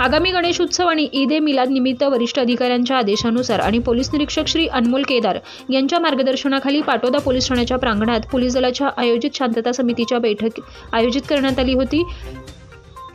आगामी गणेश उत्सव आणि ईद ए मिलाद निमित्त वरिष्ठ अधिकाऱ्यांच्या आदेशानुसार आणि पोलीस निरीक्षक श्री अनमोल केदार यांच्या मार्गदर्शनाखाली पाटोदा पोलीस ठाण्याच्या प्रांगणात पोलीस दलाच्या आयोजित शांतता समितीच्या बैठक आयोजित करण्यात आली होती।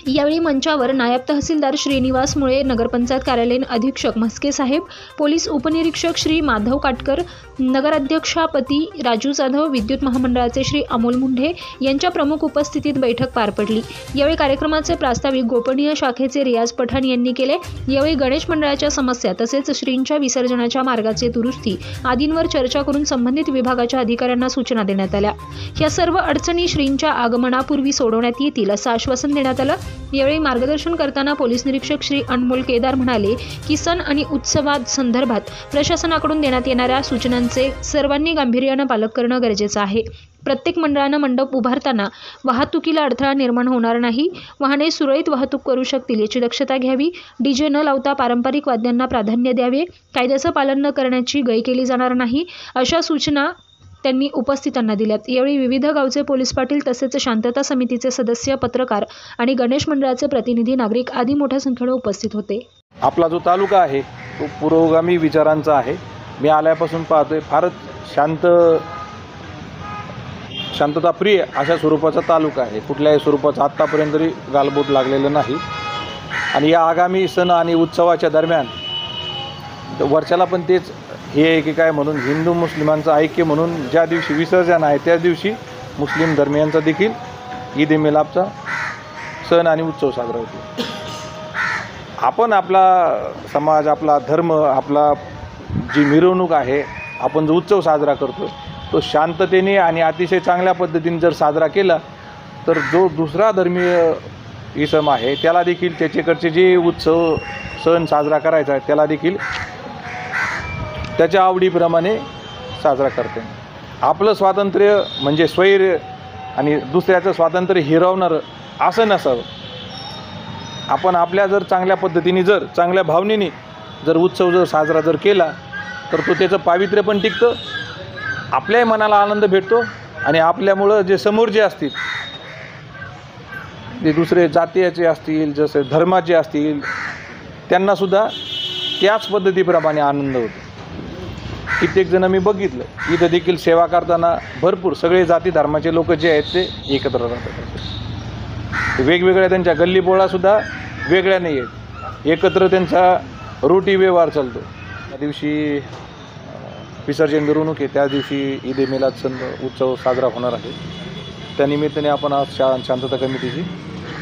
यावेळी मंचावर नायब तहसीलदार श्रीनिवास मुळे, नगरपंचायत कार्यालयीन अधीक्षक म्हस्के साहेब, पोलीस उपनिरीक्षक श्री माधव काटकर, नगराध्यक्षापती राजू जाधव, विद्युत महामंडळाचे श्री अमोल मुंढे यांच्या प्रमुख उपस्थितीत बैठक पार पडली। यावेळी कार्यक्रमाचे प्रास्ताविक गोपनीय शाखेचे रियाज पठाण यांनी केले। यावेळी गणेश मंडळाच्या समस्या तसेच श्रींच्या विसर्जनाच्या मार्गाचे दुरुस्ती आदींवर चर्चा करून संबंधित विभागाच्या अधिकाऱ्यांना सूचना देण्यात आल्या। या सर्व अडचणी श्रींच्या आगमनापूर्वी सोडवण्यात येतील असं आश्वासन देण्यात आलं। यावेळी मार्गदर्शन करताना पोलीस निरीक्षक श्री अनमोल केदार म्हणाले की सण आणि उत्सवासंदर्भात प्रशासनाकडून देण्यात येणाऱ्या सूचनांचे सर्वांनी गांभीर्यानं पालन करणं गरजेचं आहे। प्रत्येक मंडळानं मंडप उभारताना वाहतुकीला अडथळा निर्माण होणार नाही, वाहने सुरळीत वाहतूक करू शकतील याची दक्षता घ्यावी, डीजे न लावता पारंपरिक वाद्यांना प्राधान्य द्यावे, कायद्याचं पालन न करण्याची गय केली जाणार नाही अशा सूचना त्यांनी उपस्थितांना दिल्यात। यावेळी विविध गावचे पोलीस पाटील तसेच शांतता समितीचे सदस्य, पत्रकार आणि गणेश मंडळाचे प्रतिनिधी, नागरिक आदी मोठ्या संख्येने उपस्थित होते। आपला जो तालुका आहे तो पुरोगामी विचारांचा आहे। मी आल्यापासून पाहतोय फारच शांतताप्रिय अशा स्वरूपाचा तालुका आहे। कुठल्याही स्वरूपाचा आत्तापर्यंत तरी गालबोट लागलेलं नाही। आणि या आगामी सण आणि उत्सवाच्या दरम्यान वर्षाला पण तेच हे आहे की काय म्हणून हिंदू मुस्लिमांचं ऐक्य म्हणून ज्या दिवशी विसर्जन आहे त्याच दिवशी मुस्लिम धर्मियांचा देखील ईद ए मिलादचा सण आणि उत्सव साजरा होतो। आपण आपला समाज, आपला धर्म, आपला जी मिरवणूक आहे, आपण जो उत्सव साजरा करतो तो शांततेने आणि अतिशय चांगल्या पद्धतीने जर साजरा केला तर जो दुसरा धर्मीय इसम आहे त्याला देखील त्याच्याकडचे जे उत्सव सण साजरा करायचा आहे त्याला देखील त्याच्या आवडीप्रमाणे साजरा करते। आपलं स्वातंत्र्य म्हणजे स्वैर आणि दुसऱ्याचं स्वातंत्र्य हिरावणारं असं नसावं। आपण आपल्या जर चांगल्या पद्धतीने जर चांगल्या भावनेने जर उत्सव जर साजरा जर केला तर तो त्याचं पावित्र्य पण टिकतं, आपल्याही मनाला आनंद भेटतो आणि आपल्यामुळं जे समोर जे असतील जे दुसरे जातीयाचे असतील, जसे धर्माचे असतील, त्यांनासुद्धा त्याच पद्धतीप्रमाणे आनंद होतो। कित्येक जण मी बघितलं इथं देखील सेवा करताना भरपूर सगळे जाती धर्माचे लोक जे आहेत ते एकत्र राहतात। वेगवेगळ्या त्यांच्या गल्लीबोळासुद्धा वेगळ्या नाही आहेत, एकत्र त्यांचा रोटी व्यवहार चालतो। त्या दिवशी विसर्जन मिरवणूक आहे, त्या दिवशी ईद ए मिलाद सण उत्सव साजरा होणार आहे। त्यानिमित्ताने आपण आज शांतता कमिटीची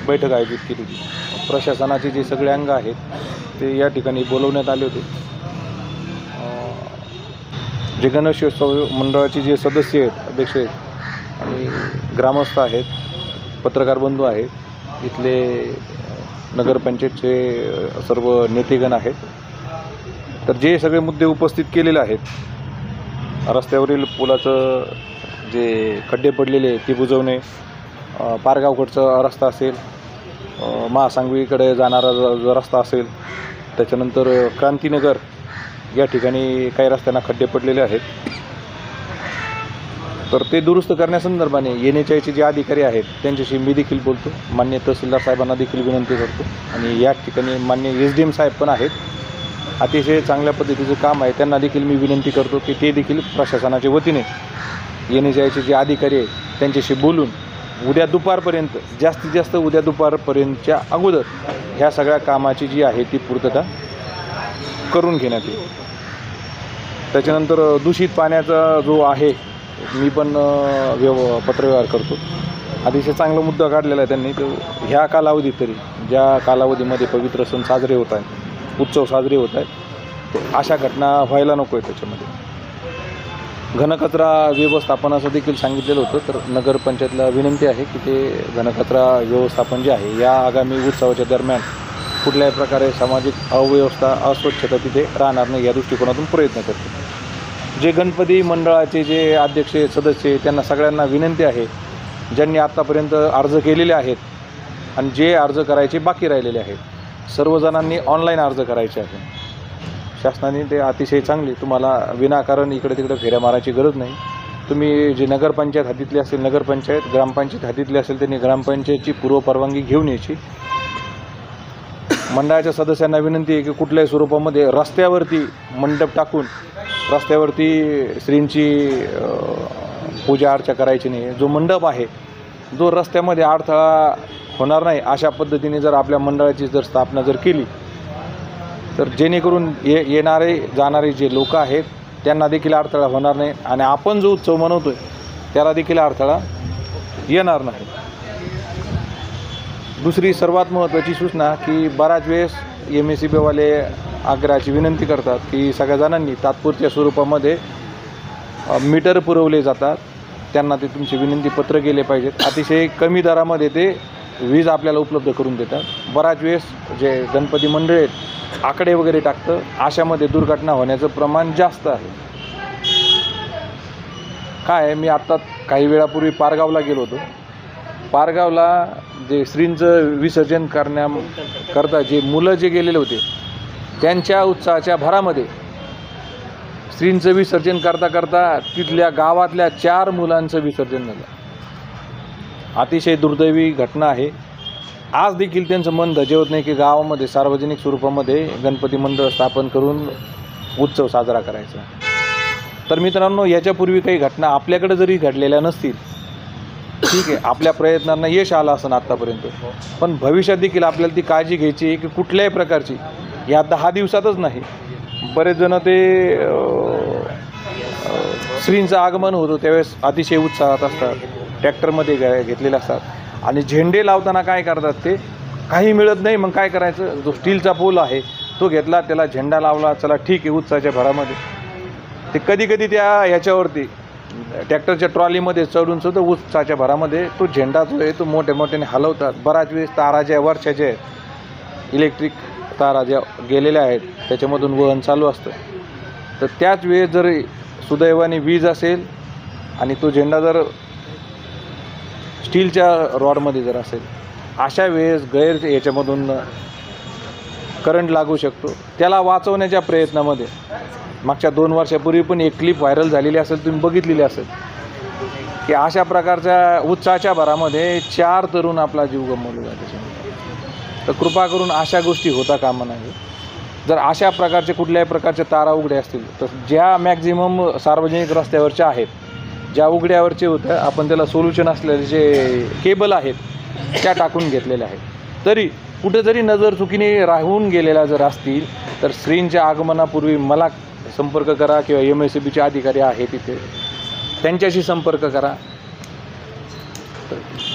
बैठक आयोजित केली होती। प्रशासनाचे जे सगळे अंग आहेत ते या ठिकाणी बोलवण्यात आले होते। जे गणेशोत्सव मंडळाचे जे सदस्य आहेत, अध्यक्ष आहेत आणि ग्रामस्थ आहेत, पत्रकार बंधू आहेत, इथले नगरपंचायतचे सर्व नेतेगण आहेत, तर जे सगळे मुद्दे उपस्थित केलेले आहेत, रस्त्यावरील पुलाचं जे खड्डे पडलेले ते बुजवणे, पारगावकडचा रस्ता असेल, महासांगवीकडे जाणारा जो रस्ता असेल, त्याच्यानंतर क्रांतीनगर या ठिकाणी काही रस्त्यांना खड्डे पडलेले आहेत, तर ते दुरुस्त करण्यासंदर्भाने NHAIचे जे अधिकारी आहेत त्यांच्याशी मी देखील बोलतो, मान्य तहसीलदार साहेबांना देखील विनंती करतो आणि या ठिकाणी मान्य SDM साहेब पण आहेत, अतिशय चांगल्या पद्धतीचं काम आहे, त्यांना देखील मी विनंती करतो की ते देखील प्रशासनाच्या वतीने NHAIचे जे अधिकारी आहेत त्यांच्याशी बोलून उद्या दुपारपर्यंत, जास्तीत जास्त उद्या दुपारपर्यंतच्या अगोदर ह्या सगळ्या कामाची जी आहे ती पूर्तता करून घेण्यात येईल। त्याच्यानंतर दूषित पाण्याचा जो आहे, मी पण पत्रव्यवहार करतो, अतिशय चांगला मुद्दा काढलेला आहे त्यांनी। तो ह्या कालावधीत तरी ज्या कालावधीमध्ये पवित्र सण साजरे होत आहेत, उत्सव साजरे होत आहेत, तर अशा घटना व्हायला नको आहे। त्याच्यामध्ये घनकचरा व्यवस्थापनाचं देखील सांगितलेलं होतं, तर नगरपंचायतला विनंती आहे की ते घनकचरा व्यवस्थापन जे आहे या आगामी उत्सवाच्या दरम्यान कुठल्याही प्रकारे सामाजिक अव्यवस्था, अस्वच्छता तिथे राहणार नाही या दृष्टिकोनातून प्रयत्न करतो। जे गणपती मंडळाचे जे अध्यक्ष सदस्य त्यांना सगळ्यांना विनंती आहे, ज्यांनी आत्तापर्यंत अर्ज केलेले आहेत आणि जे अर्ज करायचे बाकी राहिलेले आहेत, सर्वजणांनी ऑनलाईन अर्ज करायचे आहे। शासनाने ते अतिशय चांगली, तुम्हाला विनाकारण इकडे तिकडे फेऱ्या मारायची गरज नाही। तुम्ही जे नगरपंचायत हद्दीतली असेल नगरपंचायत, ग्रामपंचायत हद्दीतली असेल त्यांनी ग्रामपंचायतची पूर्व परवानगी घेऊन यायची। मंडळाच्या सदस्यांना विनंती आहे की कुठल्याही स्वरूपामध्ये रस्त्यावरती मंडप टाकून रस्त्यावरती श्रींची पूजा अर्चा करायची नाही. जो मंडप आहे जो रस्त्यामध्ये अडथळा होणार नाही अशा पद्धतीने जर आपल्या मंडळाची जर स्थापना जर केली तर जेणेकरून येणारे जाणारे जे लोक आहेत त्यांना देखील अडथळा होणार नाही आणि आपण जो उत्सव मनवतो आहे त्याला देखील अडथळा येणार नाही. दुसरी सर्वात महत्त्वाची सूचना की बराच वेळेस MSEBवाले आग्रहाची विनंती करतात की सगळ्या जणांनी तात्पुरत्या स्वरूपामध्ये मीटर पुरवले जातात, त्यांना ते तुमची विनंती पत्र केले पाहिजेत. अतिशय कमी दरामध्ये ते वीज आपल्याला उपलब्ध करून देतात. बराच वेळेस जे गणपती मंडळ आहेत आकडे वगैरे टाकतं, अशामध्ये दुर्घटना होण्याचं प्रमाण जास्त आहे. काय मी आत्ता काही वेळापूर्वी पारगावला गेलो होतो. पारगावला जे श्रींचं विसर्जन करण्याकरता जे मुलं जे गेलेले होते त्यांच्या उत्साहाच्या भरामध्ये श्रींचं विसर्जन करता करता तिथल्या गावातल्या 4 मुलांचं विसर्जन झालं. अतिशय दुर्दैवी घटना आहे. आज देखील त्यांचं मन धजेवत नाही की गावामध्ये सार्वजनिक स्वरूपामध्ये गणपती मंडळ स्थापन करून उत्सव साजरा करायचा. तर मित्रांनो, याच्यापूर्वी काही घटना आपल्याकडे जरी घडलेल्या नसतील, ठीक आहे, आपल्या प्रयत्नांना यश आलं असं आत्तापर्यंत, पण भविष्यात देखील आपल्याला ती काळजी घ्यायची आहे की कुठल्याही प्रकारची या 10 दिवसातच नाही, बरेच जण ते श्रींचं आगमन होतं त्यावेळेस अतिशय उत्साहात असतात, ट्रॅक्टरमध्ये घेतलेले असतात आणि झेंडे लावताना काय करतात ते काही मिळत नाही. मग काय करायचं, जो स्टीलचा पोल आहे तो घेतला, त्याला झेंडा लावला, चला ठीक आहे, उत्साहाच्या भरामध्ये ते कधी कधी त्या याच्यावरती ट्रॅक्टरच्या ट्रॉलीमध्ये चढून सुद्धा उत्साहाच्या भरामध्ये तो झेंडा जो आहे तो मोठ्याने हलवतात. बराच वेळेस तारा ज्या वरच्या ज्या आहेत इलेक्ट्रिक तारा ज्या गेलेल्या आहेत त्याच्यामधून वहन चालू असतं. तर त्याच वेळेस जर सुदैवाने वीज असेल आणि तो झेंडा जर स्टीलच्या रॉडमध्ये जर असेल, अशा वेळेस याच्यामधून करंट लागू शकतो. त्याला वाचवण्याच्या प्रयत्नामध्ये मागच्या 2 वर्षापूर्वी पण एक क्लिप व्हायरल झालेली असेल, तुम्ही बघितलेली असेल की अशा प्रकारच्या उत्साहाच्या भरामध्ये 4 तरुण आपला जीव गमावला त्याच्यामध्ये. तर कृपा करून अशा गोष्टी होता कामा नये. जर अशा प्रकारचे कुठल्याही प्रकारचे तारा उघडे असतील तर ज्या मॅक्झिमम सार्वजनिक रस्त्यावरच्या आहेत, ज्या उघड्यावरचे होतं, आपण त्याला सोल्युशन असलेले जे केबल आहेत त्या टाकून घेतलेल्या आहेत. तरी कुठे जरी नजर चुकीने राहून गेलेल्या जर असतील तर श्रींच्या आगमनापूर्वी मला संपर्क करा किंवा MSEBचे अधिकारी आहे तिथे त्यांच्याशी संपर्क करा.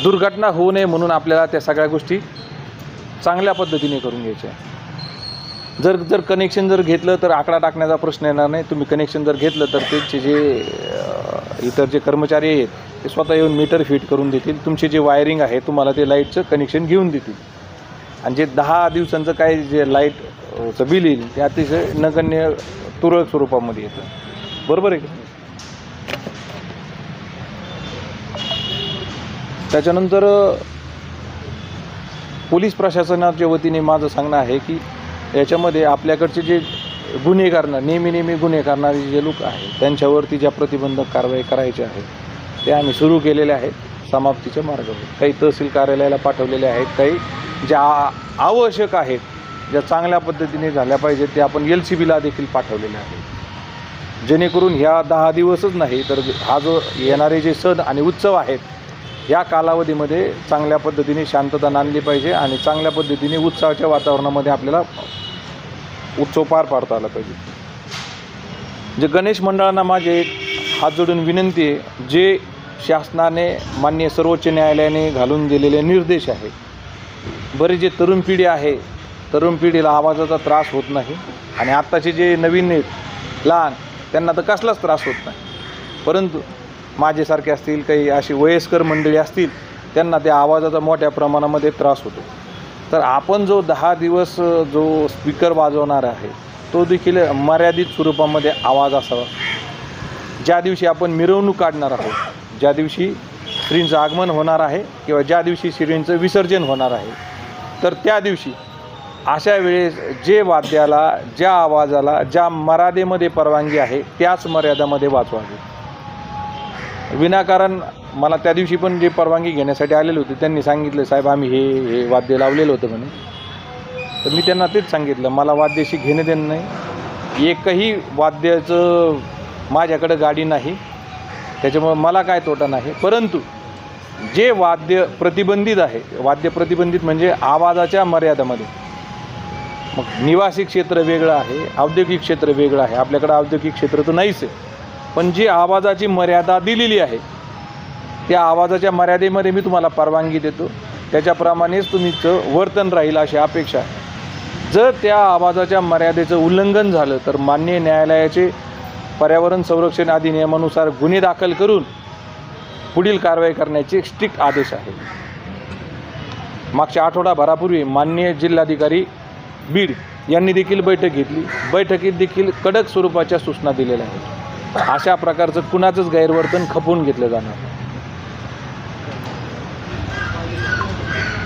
दुर्घटना होऊ नये म्हणून आपल्याला त्या सगळ्या गोष्टी चांगल्या पद्धतीने करून घ्यायच्या. जर कनेक्शन जर घेतलं तर आकडा टाकण्याचा प्रश्न येणार नाही. तुम्ही कनेक्शन जर घेतलं तर त्यांचे जे इतर जे कर्मचारी आहेत ते स्वतः येऊन मीटर फिट करून देतील. तुमचे जे वायरिंग आहे तुम्हाला ते लाईटचं कनेक्शन घेऊन देतील. आणि जे 10 दिवसांचं काय जे लाईटचं बिल येईल ते अतिशय नगण्य तुरळक स्वरूपामध्ये येतं. बरोबर आहे का? त्याच्यानंतर पोलीस प्रशासनाच्या वतीने माझं सांगणं आहे की याच्यामध्ये आपल्याकडचे जे गुन्हे करणार नेहमी गुन्हे करणारे जे लोक आहेत त्यांच्यावरती ज्या प्रतिबंधक कारवाई करायची आहे ते आम्ही सुरू केलेले आहेत समाप्तीच्या मार्गावर. काही तहसील कार्यालयाला पाठवलेले आहेत, काही ज्या आवश्यक आहेत, ज्या चांगल्या पद्धतीने झाल्या पाहिजेत ते आपण LCBला देखील पाठवलेले आहेत. जेणेकरून ह्या 10 दिवसच नाही तर हा जो येणारे जे सण आणि उत्सव आहेत या कालावधीमध्ये चांगल्या पद्धतीने शांतता नांदली पाहिजे आणि चांगल्या पद्धतीने उत्सवाच्या वातावरणामध्ये आपल्याला उत्सव पार पाडता आला पाहिजे. जे गणेश मंडळांना माझे हात जोडून विनंती आहे, जे शासनाने माननीय सर्वोच्च न्यायालयाने घालून दिलेले निर्देश आहेत, बरेच जे तरुण पिढी आहे तरुण पिढीला आवाजाचा त्रास होत नाही आणि आत्ताचे जे नवीन आहेत लहान त्यांना तर कसलाच त्रास होत नाही, परंतु माझ्यासारखे असतील काही अशी वयस्कर मंडळी असतील त्यांना त्या आवाजाचा मोठ्या प्रमाणामध्ये त्रास होतो. तर आपण जो 10 दिवस जो स्पीकर वाजवणार आहे तो देखील मर्यादित स्वरूपामध्ये आवाज असावा. ज्या दिवशी आपण मिरवणूक काढणार आहोत, ज्या दिवशी श्रींचं आगमन होणार आहे किंवा ज्या दिवशी श्रींचं विसर्जन होणार आहे तर त्या दिवशी अशा वेळेस जे वाद्याला, ज्या आवाजाला ज्या मर्यादेमध्ये परवानगी आहे त्याच मर्यादामध्ये वाजवावे. विनाकारण मला त्या दिवशी पण जे परवानगी घेण्यासाठी आलेले होते त्यांनी सांगितलं, साहेब आम्ही हे वाद्य लावलेलं होतं म्हणे, तर मी त्यांना तेच सांगितलं, मला वाद्याशी घेणं देणं नाही, एकही वाद्याचं माझ्याकडे गाडी नाही, त्याच्यामुळे मला काय तोटा नाही. परंतु जे वाद्य प्रतिबंधित आहे, वाद्य प्रतिबंधित म्हणजे आवाजाच्या मर्यादेमध्ये, मग निवासी क्षेत्र वेगळं आहे, औद्योगिक क्षेत्र वेगळं आहे. आपल्याकडे औद्योगिक क्षेत्र तर नाहीच आहे, पण जी आवाजाची मर्यादा दिलेली आहे त्या आवाजाच्या मर्यादेमध्ये मी तुम्हाला परवानगी देतो, त्याच्याप्रमाणेच तुमचं वर्तन राहील अशी अपेक्षा. जर त्या आवाजाच्या मर्यादेचं उल्लंघन झालं तर माननीय न्यायालयाचे पर्यावरण संरक्षण अधिनियमानुसार गुन्हे दाखल करून पुढील कारवाई करण्याचे स्ट्रिक्ट आदेश आहे. मागच्या आठवडाभरापूर्वी माननीय जिल्हाधिकारी बीड यांनी देखील बैठक घेतली. बैठकीत देखील कडक स्वरूपाच्या सूचना दिलेल्या आहेत. अशा प्रकारचं कुणाचंच गैरवर्तन खपवून घेतलं जाणार.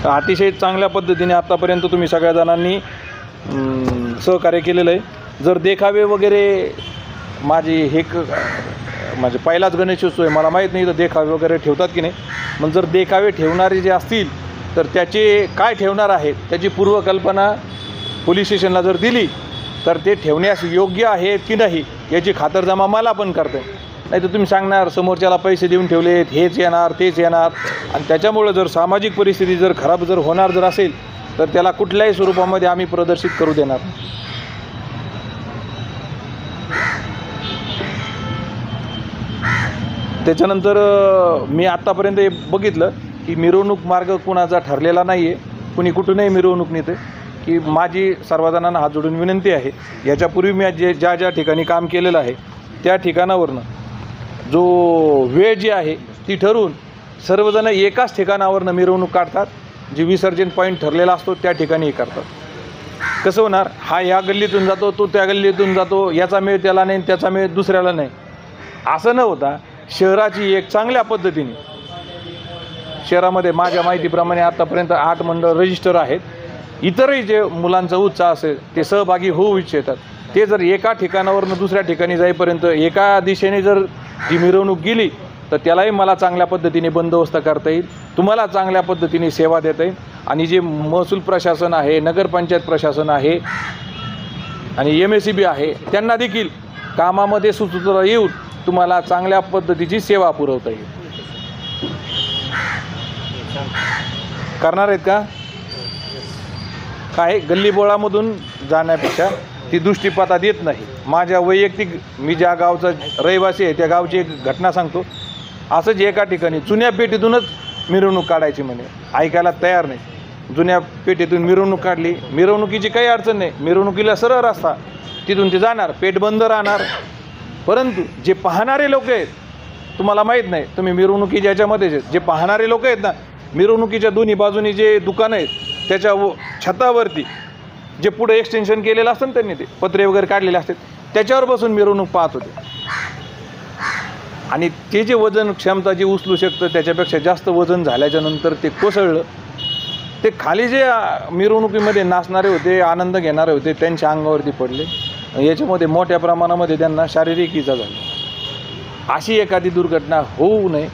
अतिशय चांगल्या पद्धतीने आत्तापर्यंत तुम्ही सगळ्या जणांनी सहकार्य केलेलं आहे. जर देखावे वगैरे माझी म्हणजे पहिलाच गणेशोत्सव आहे, मला माहीत नाही तर देखावे वगैरे ठेवतात की नाही. मग जर देखावे ठेवणारे जे असतील तर त्याचे काय ठेवणार आहेत त्याची पूर्वकल्पना पोलीस स्टेशनला जर दिली तर ते ठेवण्यास योग्य आहेत की नाही याची खातरजमा मला पण करते. नाही तर तुम्ही सांगणार समोरच्याला पैसे देऊन ठेवलेत, हेच येणार तेच येणार, आणि त्याच्यामुळं जर सामाजिक परिस्थिती जर खराब जर होणार जर असेल तर त्याला कुठल्याही स्वरूपामध्ये आम्ही प्रदर्शित करू देणार. त्याच्यानंतर मी आत्तापर्यंत हे बघितलं की मिरवणूक मार्ग कुणाचा ठरलेला नाही आहे, कुणी कुठूनही मिरवणूक नेते. की माझी सर्वजणांना हात जोडून विनंती आहे, याच्यापूर्वी मी ज्या ठिकाणी काम केलेलं आहे त्या ठिकाणावरनं जो वेळ जी आहे ती ठरवून सर्वजण एकाच ठिकाणावरनं मिरवणूक काढतात. जे विसर्जन पॉईंट ठरलेला असतो त्या ठिकाणी करतात. कसं होणार, हा या गल्लीतून जातो, तो त्या गल्लीतून जातो, याचा मेळ त्याला नाही, त्याचा मेळ दुसऱ्याला नाही, असं न होता शहराची एक चांगल्या पद्धतीने, शहरामध्ये माझ्या माहितीप्रमाणे आतापर्यंत 8 मंडळ रजिस्टर आहेत. इतरही जे मुलांचा उत्साह असेल ते सहभागी होऊ इच्छितात, ते जर एका ठिकाणावरून दुसऱ्या ठिकाणी जाईपर्यंत एका दिशेने जर ती मिरवणूक गेली तर त्यालाही मला चांगल्या पद्धतीने बंदोबस्त करता येईल, तुम्हाला चांगल्या पद्धतीने सेवा देता येईल. आणि जे महसूल प्रशासन आहे, नगरपंचायत प्रशासन आहे आणि MSEB आहे, त्यांना देखील कामामध्ये सुसूत्र येऊन तुम्हाला चांगल्या पद्धतीची सेवा पुरवता येईल. करणार आहेत का? काय गल्लीबोळामधून जाण्यापेक्षा ती दृष्टीपथात येत नाही. माझ्या वैयक्तिक मी ज्या गावचा रहिवासी आहे त्या गावची एक घटना सांगतो. असंच एका ठिकाणी जुन्या पेटीतूनच मिरवणूक काढायची म्हणे, ऐकायला तयार नाही. जुन्या पेटीतून मिरवणूक काढली, मिरवणुकीची काही अडचण नाही, मिरवणुकीला सरळ रस्ता, तिथून ते जाणार, पेट बंद राहणार. परंतु जे पाहणारे लोक आहेत, तुम्हाला माहीत नाही, तुम्ही मिरवणुकी ज्याच्यामध्येच आहेत, जे पाहणारे लोक आहेत ना, मिरवणुकीच्या दोन्ही बाजूनी जे दुकानं आहेत त्याच्या छतावरती जे पुढे एक्सटेन्शन केलेलं असतं ना, त्यांनी ते पत्रे वगैरे काढलेले असतात, त्याच्यावर बसून मिरवणूक पाहत होते. आणि ते जे वजन क्षमता जे उचलू शकतं त्याच्यापेक्षा जास्त वजन झाल्याच्यानंतर ते कोसळलं. ते खाली जे मिरवणुकीमध्ये नाचणारे होते, आनंद घेणारे होते, त्यांच्या अंगावरती पडले. याच्यामध्ये मोठ्या प्रमाणामध्ये त्यांना शारीरिक इजा झाली. अशी एखादी दुर्घटना होऊ नये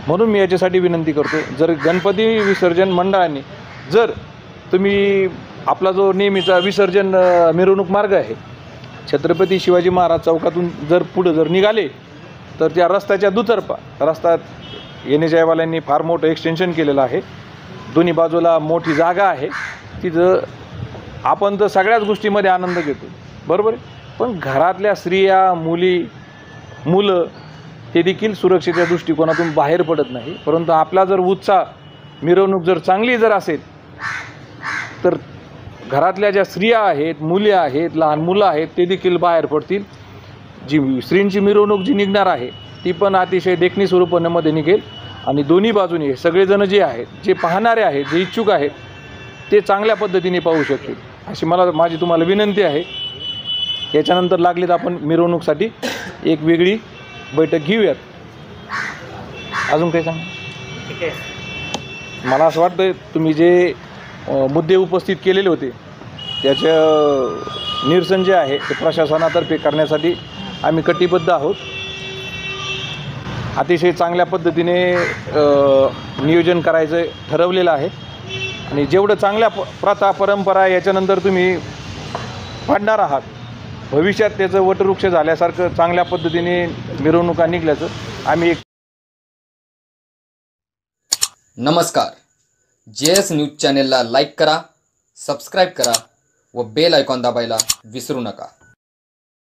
म्हणून मी याच्यासाठी विनंती करतो, जर गणपती विसर्जन मंडळांनी जर तुम्ही आपला जो नेहमीचा विसर्जन मिरवणूक मार्ग आहे छत्रपती शिवाजी महाराज चौकातून जर पुढं जर निघाले तर त्या रस्त्याच्या दुतर्फा रस्त्यात NHAIवाल्यांनी फार मोठं एक्सटेन्शन केलेलं आहे. दोन्ही बाजूला मोठी जागा आहे, तिथं आपण तर सगळ्याच गोष्टीमध्ये आनंद घेतो, बरोबर आहे. पण घरातल्या स्त्रिया, मुलं हे देखील सुरक्षेच्या दृष्टिकोनातून बाहेर पडत नाही. परंतु आपला जर उत्साह, मिरवणूक जर चांगली जर असेल तर घरातल्या ज्या स्त्रिया आहेत, मुली आहेत, लहान मुलं आहेत, ते देखील बाहेर पडतील. जी स्त्रींची मिरवणूक जी निघणार आहे ती पण अतिशय देखणी स्वरूपामध्ये निघेल. आणि दोन्ही बाजूने सगळेजण जे आहेत, जे पाहणारे आहेत, जे इच्छुक आहेत, ते चांगल्या पद्धतीने पाहू शकतील अशी माझी तुम्हाला विनंती आहे. याच्यानंतर लागलीत आपण मिरवणूकसाठी एक वेगळी बैठक घेऊयात. अजून काही सांगा? ठीक आहे. मला असं वाटतं तुम्ही जे मुद्दे उपस्थित केलेले होते त्याचं निरसन जे आहे ते प्रशासनातर्फे करण्यासाठी आम्ही कटिबद्ध आहोत. अतिशय चांगल्या पद्धतीने नियोजन करायचं ठरवलेलं आहे आणि जेवढं चांगल्या प्रथा परंपरा याच्यानंतर तुम्ही पाडणार आहात, भविष्यात त्याचं वटवृक्ष झाल्यासारखं चांगल्या पद्धतीने मिरवणुका निघल्याचं आम्ही एक. नमस्कार, JS न्यूज चॅनेलला लाईक करा, सबस्क्राईब करा व बेल आयकॉन दाबायला विसरू नका.